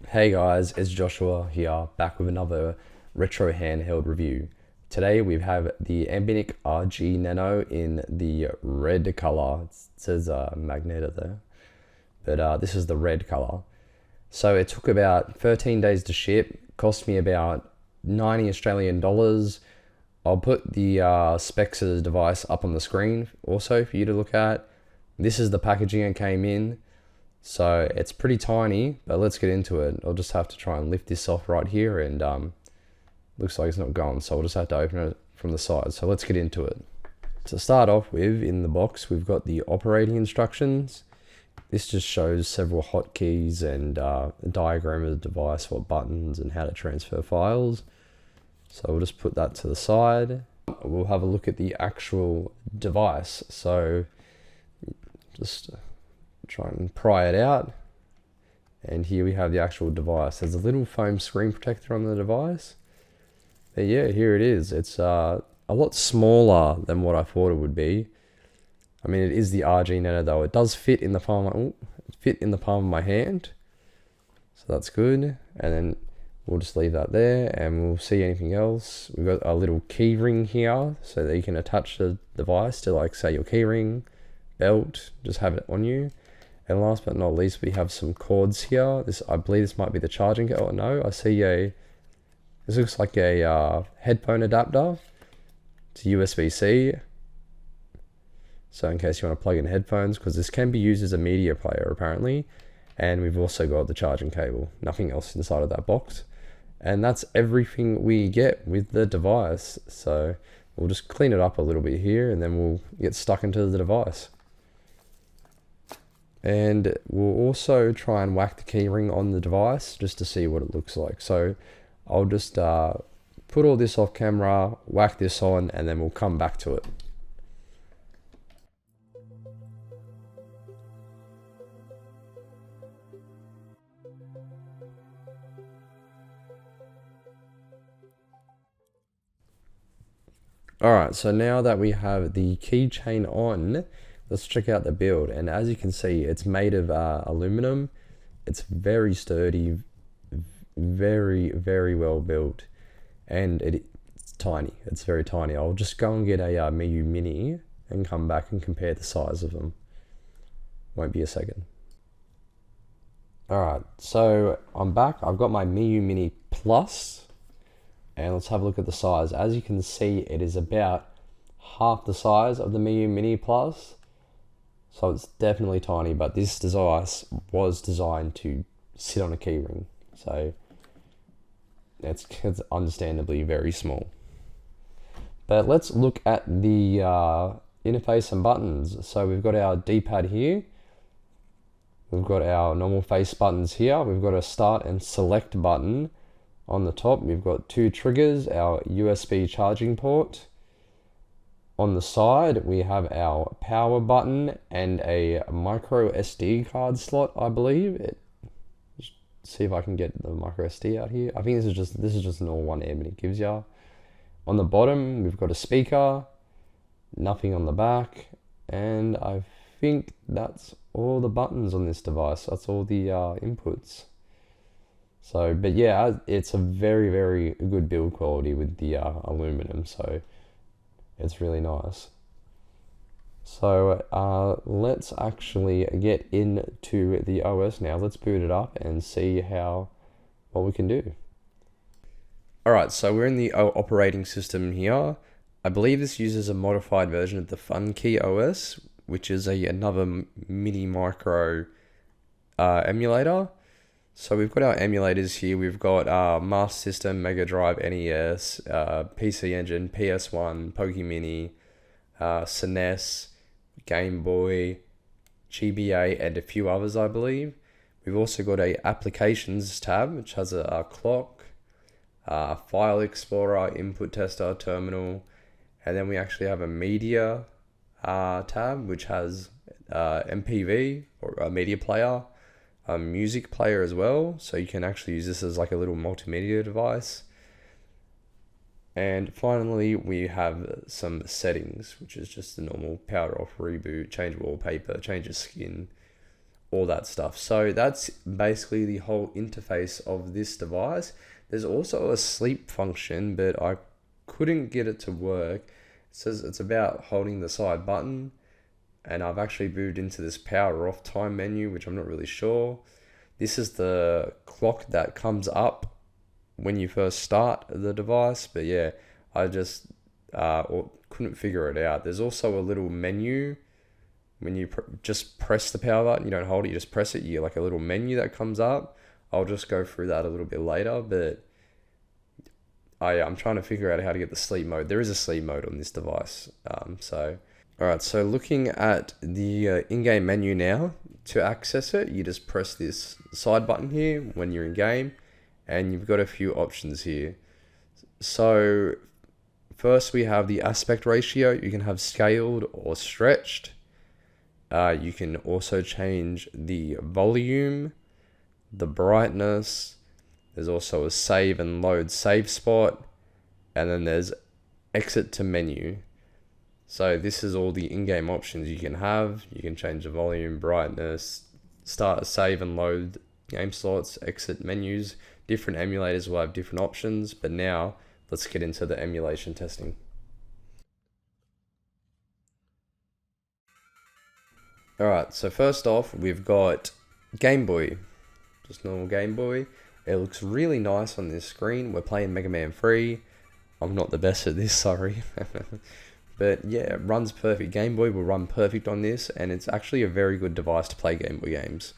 Hey guys, it's Joshua here, back with another retro handheld review. Today we have the Anbernic RG Nano in the red color. It says Magneto there, but this is the red color. So it took about 13 days to ship, cost me about 90 Australian dollars. I'll put the specs of the device up on the screen also for you to look at. This is the packaging it came in. So it's pretty tiny, but let's get into it. I'll just have to try and lift this off right here, and looks like it's not going, so I'll just have to open it from the side. So let's get into it. To start off with, in the box, we've got the operating instructions. This just shows several hotkeys and a diagram of the device, what buttons and how to transfer files. So we'll just put that to the side. We'll have a look at the actual device. So just try and pry it out, and here we have the actual device. There's a little foam screen protector on the device, but yeah, here it is. It's a lot smaller than what I thought it would be. I mean, it is the RG Nano though. It does fit in the palm of my hand, so that's good. And then we'll just leave that there, and we'll see anything else. We've got a little key ring here so that you can attach the device to, like, say, your key ring, belt, just have it on you. And last but not least, we have some cords here. I believe this might be the charging. Oh no, I see this looks like a headphone adapter to USB-C. So in case you want to plug in headphones, because this can be used as a media player apparently. And we've also got the charging cable. Nothing else inside of that box. And that's everything we get with the device. So we'll just clean it up a little bit here, and then we'll get stuck into the device. And we'll also try and whack the keyring on the device just to see what it looks like. So I'll just put all this off camera, whack this on, and then we'll come back to it. Alright, so now that we have the keychain on, let's check out the build. And as you can see, it's made of aluminum. It's very sturdy, very, very well built, and it's tiny. It's very tiny. I'll just go and get a Miyu Mini and come back and compare the size of them. Won't be a second. Alright, so I'm back. I've got my Miyu Mini Plus, and let's have a look at the size. As you can see, it is about half the size of the Miyu Mini Plus. So it's definitely tiny, but this device was designed to sit on a keyring. So it's understandably very small. But let's look at the interface and buttons. So we've got our D-pad here. We've got our normal face buttons here. We've got a start and select button on the top. We've got two triggers, our USB charging port. On the side, we have our power button and a micro SD card slot, I believe. Just see if I can get the micro SD out here. I think this is just an all-one Anbernic gives ya. On the bottom, we've got a speaker, nothing on the back, and I think that's all the buttons on this device. That's all the inputs. So, but yeah, it's a very, very good build quality with the aluminum. So it's really nice. So let's actually get into the OS now. Let's boot it up and see what we can do. Alright, so we're in the operating system here. I believe this uses a modified version of the FunKey OS, which is another mini micro emulator. So we've got our emulators here. We've got Master System, Mega Drive, NES, PC Engine, PS1, Pokemini, SNES, Game Boy, GBA, and a few others, I believe. We've also got a Applications tab, which has a clock, File Explorer, Input Tester, Terminal, and then we actually have a Media tab, which has MPV, or a media player, a music player as well, so you can actually use this as like a little multimedia device. And finally, we have some settings, which is just the normal power off, reboot, change wallpaper, change the skin, all that stuff. So that's basically the whole interface of this device. There's also a sleep function, but I couldn't get it to work. It says it's about holding the side button, and I've actually moved into this power off time menu, which I'm not really sure. This is the clock that comes up when you first start the device, but yeah, I just couldn't figure it out. There's also a little menu when you just press the power button. You don't hold it, you just press it. You get like a little menu that comes up. I'll just go through that a little bit later, but I'm trying to figure out how to get the sleep mode. There is a sleep mode on this device. Alright, so looking at the in-game menu now, to access it, you just press this side button here when you're in game, and you've got a few options here. So first we have the aspect ratio. You can have scaled or stretched. You can also change the volume, the brightness. There's also a save and load save spot, and then there's exit to menu. So this is all the in-game options you can have. You can change the volume, brightness, start, save and load game slots, exit menus. Different emulators will have different options, but now let's get into the emulation testing. Alright, so first off, we've got Game Boy. Just normal Game Boy. It looks really nice on this screen. We're playing Mega Man 3. I'm not the best at this, sorry. But yeah, it runs perfect. Game Boy will run perfect on this, and it's actually a very good device to play Game Boy games.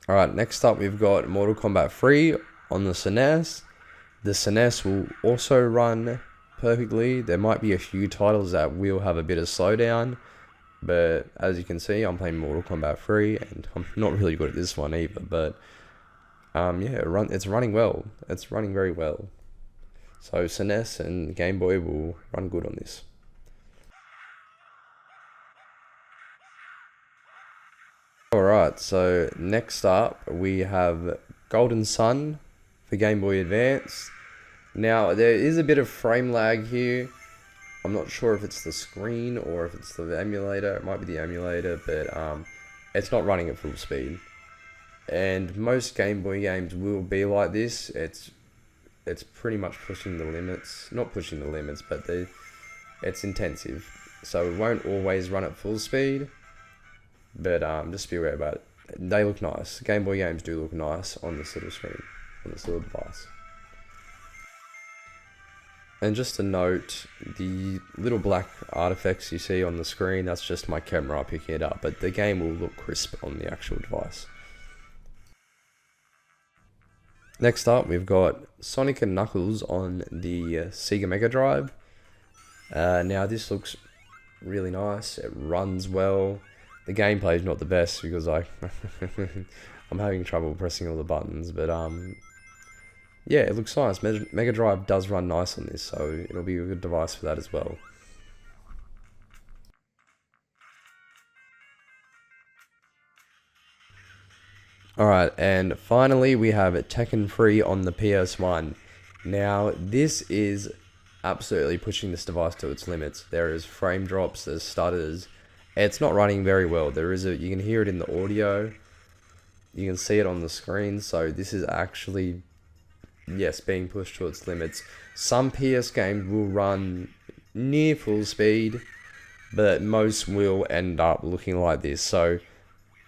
Alright, next up we've got Mortal Kombat 3 on the SNES. The SNES will also run perfectly. There might be a few titles that will have a bit of slowdown, but as you can see, I'm playing Mortal Kombat 3, and I'm not really good at this one either, but yeah, it's running well. It's running very well. So SNES and Game Boy will run good on this. Alright, so next up we have Golden Sun for Game Boy Advance. Now there is a bit of frame lag here. I'm not sure if it's the screen or if it's the emulator. It might be the emulator, but it's not running at full speed. And most Game Boy games will be like this. It's pretty much pushing the limits. Not pushing the limits, but it's intensive. So it won't always run at full speed. But just be aware about it. They look nice. Game Boy games do look nice on this little screen, on this little device. And just a note, the little black artifacts you see on the screen, that's just my camera picking it up, but the game will look crisp on the actual device. Next up, we've got Sonic and Knuckles on the Sega Mega Drive. Now this looks really nice. It runs well. The gameplay is not the best because I'm having trouble pressing all the buttons, but yeah, it looks nice. Mega Drive does run nice on this, so it'll be a good device for that as well. Alright, and finally we have Tekken 3 on the PS1. Now, this is absolutely pushing this device to its limits. There is frame drops, there's stutters. It's not running very well. You can hear it in the audio. You can see it on the screen, so this is actually, yes, being pushed to its limits. Some PS games will run near full speed, but most will end up looking like this. So,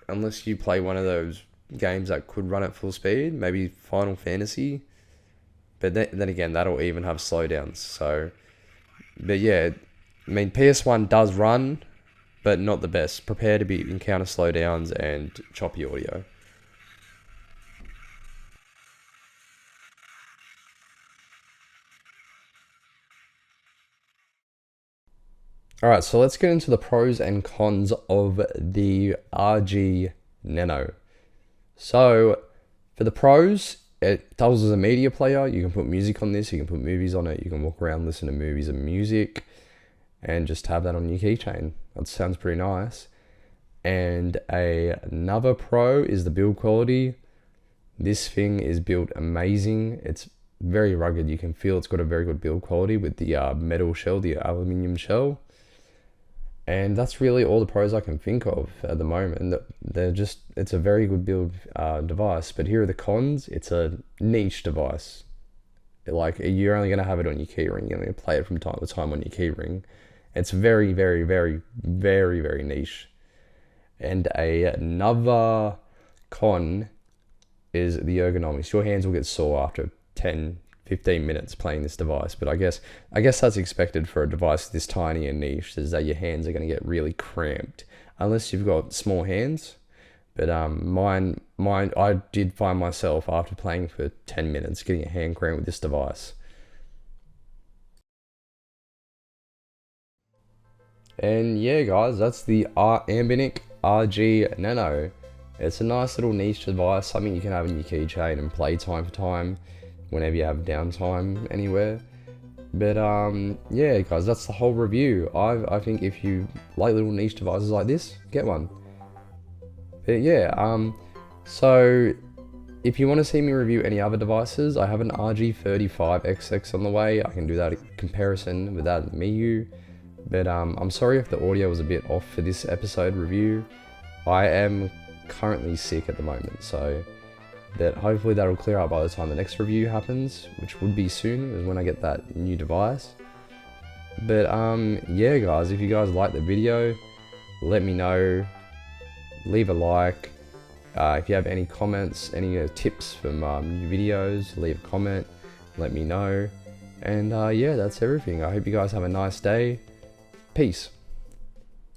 unless you play one of those games that could run at full speed, maybe Final Fantasy, but then again, that'll even have slowdowns. So, but yeah, I mean, PS1 does run, but not the best. Prepare to encounter slowdowns and choppy audio. Alright, so let's get into the pros and cons of the RG Nano. So, for the pros, it doubles as a media player. You can put music on this, you can put movies on it, you can walk around, listen to movies and music, and just have that on your keychain. That sounds pretty nice. And another pro is the build quality. This thing is built amazing. It's very rugged. You can feel it's got a very good build quality with the metal shell, the aluminium shell. And that's really all the pros I can think of at the moment. It's a very good build device. But here are the cons. It's a niche device. Like, you're only going to have it on your keyring. You're going to play it from time to time on your keyring. It's very, very, very, very, very niche. And another con is the ergonomics. Your hands will get sore after 10, 15 minutes playing this device, but I guess that's expected for a device this tiny and niche, is that your hands are going to get really cramped unless you've got small hands. But mine, I did find myself after playing for 10 minutes getting a hand cramp with this device. And yeah, guys, that's the Anbernic RG Nano. It's a nice little niche device, something you can have in your keychain and play time for time whenever you have downtime anywhere. But yeah, guys, that's the whole review. I think if you like little niche devices like this, get one. But yeah, so if you want to see me review any other devices, I have an RG35XX on the way. I can do that comparison with that Miu. But I'm sorry if the audio was a bit off for this episode review. I am currently sick at the moment, so that hopefully that'll clear up by the time the next review happens, which would be soon, is when I get that new device. But yeah, guys, if you guys like the video, let me know. Leave a like. If you have any comments, any tips for new videos, leave a comment. Let me know. And yeah, that's everything. I hope you guys have a nice day. Peace.